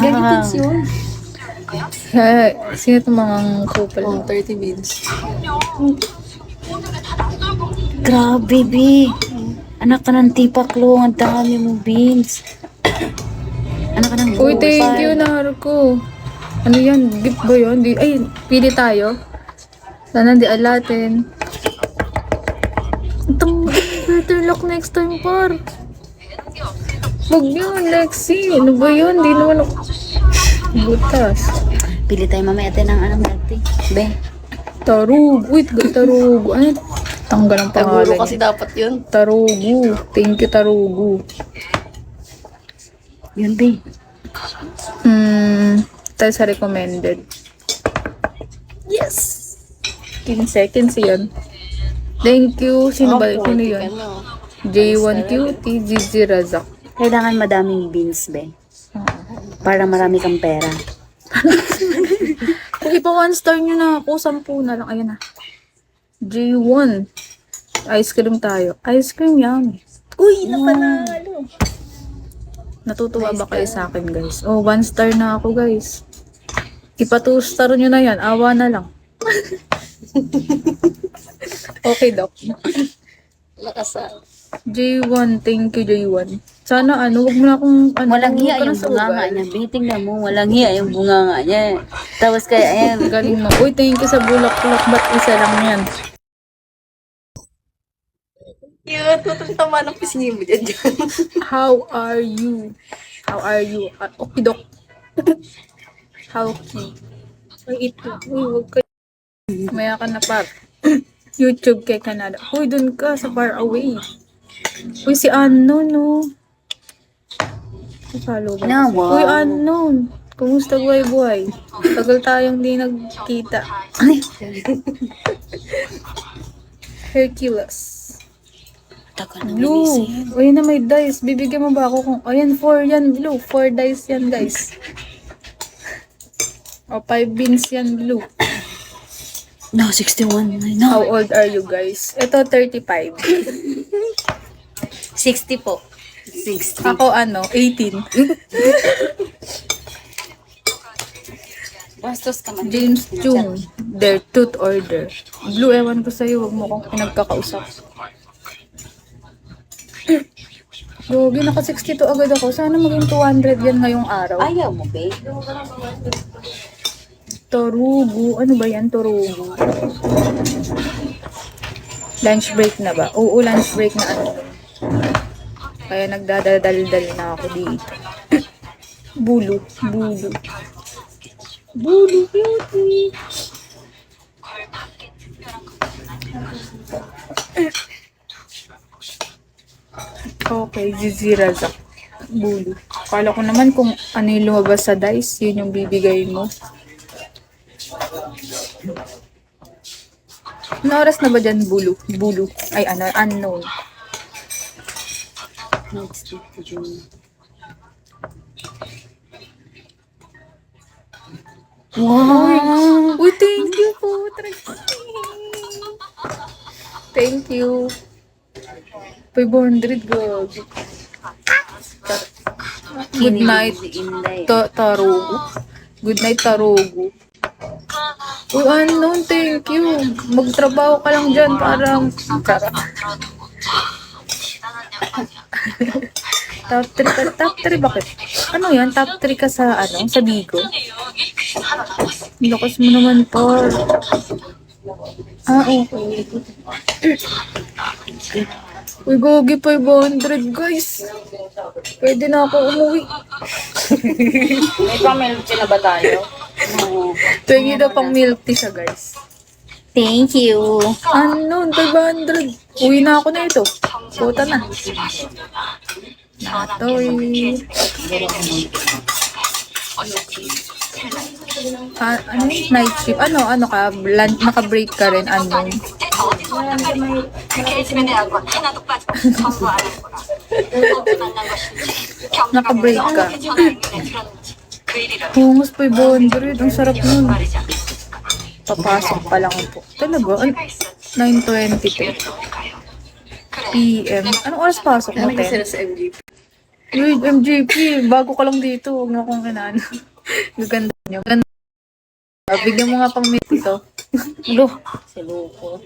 Gagi beans yun. Sino itong mga couple? Oh, 30 beans. Grabe, B. Anak ka ng tipaklo. Ang dami mo, beans. Anak ka ng Uy, thank kupal. you, Narco. Ano yan? Gift ba yun? Ay, pili tayo. Sana di alatin. Itong better luck next time, par. Huwag yun, Lexi. Ano ba yun? Di naman ako... Butas. Pili tayo mamaya tayo ng ano, ate. Be. Tarug. Wait, Tarugo. Ano? Tanggal ang Taguro pangalan. kasi dapat yun. Tarugo. Thank you, Tarugo. Yun, be. Tayo sa recommended. Yes! 15 seconds yun. Thank you. Sino ba? Sino yun? J1 Cutie, GG Razak. Kailangan madaming beans, be. Para marami kang pera. Kung ipa 1 star nyo na ako, 10 na lang. Ayan na. J1. Ice cream tayo. Ice cream yan. Uy, napanalo. Natutuwa ba kayo sa akin, guys? Oh, 1 star na ako, guys. Ipa 2 star nyo na yan. Awa na lang. Okay, Doc. Lakasa. J1, thank you, J1. Sana wag mo na akong, Walang hiya huwag ka na yung sa bunganga ugal. niya. Be, tingnan mo. Walang hiya yung bunganga niya. Tapos kaya, ayan. Galing mo. Uy, thank you sa bulak-bulak. Ba't isa lang yan? Yun, tutultama ng pisngi mo dyan. How are you? How are you? Okay, Doc. How cute. Ay, ito. Uy, huwag ka. Maya ka na, par. YouTube kay Canada. Uy, dun ka sa far away. Uy, si Unknown, no? Follow ba? Na, wow. Uy, Unknown. Kumusta buhay-buhay? Tagal tayong di nagkita. Ay, Hercules. tagal na Blue. Uy, na may dice. Bibigyan mo ba ako kung... Ayan, 4 yan, Blue. 4 dice yan, guys. O, 5 beans yan, Blue. No, 61. How No. old are you, guys? Ito, 35. 60 po. 60. Ako, 18. Bastos ka man. James Chung. Their tooth order. Blue, ewan ko sa'yo. Huwag mo kong pinagkakausap. Gogi, naka 62 agad ako. Sana maging 200 yan ngayong araw. Ayaw mo, babe. Torugo. Ano ba yan, Torugo? Lunch break na ba? Oo, lunch break na Kaya nagdadaldal na ako dito. Bulu. Bulu. Bulu beauty. Okay, Zizirazak. Bulu. Kala ko naman kung ano yung lumabas sa dice, yun yung bibigay mo. Ano oras na ba dyan, Bulu? Bulu. Ay, unknown. Next week to June. Wow! Uy, thank you po. Thank you. 500, God. Good night, Inday. Tarugo. Good night, Tarugo. Uy, unknown, thank you. Magtrabaho ka lang dyan para... Charot. Top 3 ka. Top 3 bakit? Ano yan? Top 3 ka sa sa Bigo? Lakas mo naman, par. Okay. Uy, gogi 500, guys. Pwede na ako umuwi. May pamilk na ba tayo? Oo. Pwede na pang milk tea siya, guys. Thank you. Ano? 500. Uwi na ako na ito. Puta na. Natoy. Ano yung night shift? Ano ka? Naka-break ka rin? Ano? Naka-break ka. Hungus 500. Ang sarap nun. Papasok pa lang po. Talaga? 9:22 PM. Anong oras pasok mo, Ano kasi 10? sila sa MG? Uy, MJP, bago ka lang dito. Huwag mo akong inaan. Gaganda niyo. Ganda. Bigyan mo nga pang meet ito. Ulo. Si Luko.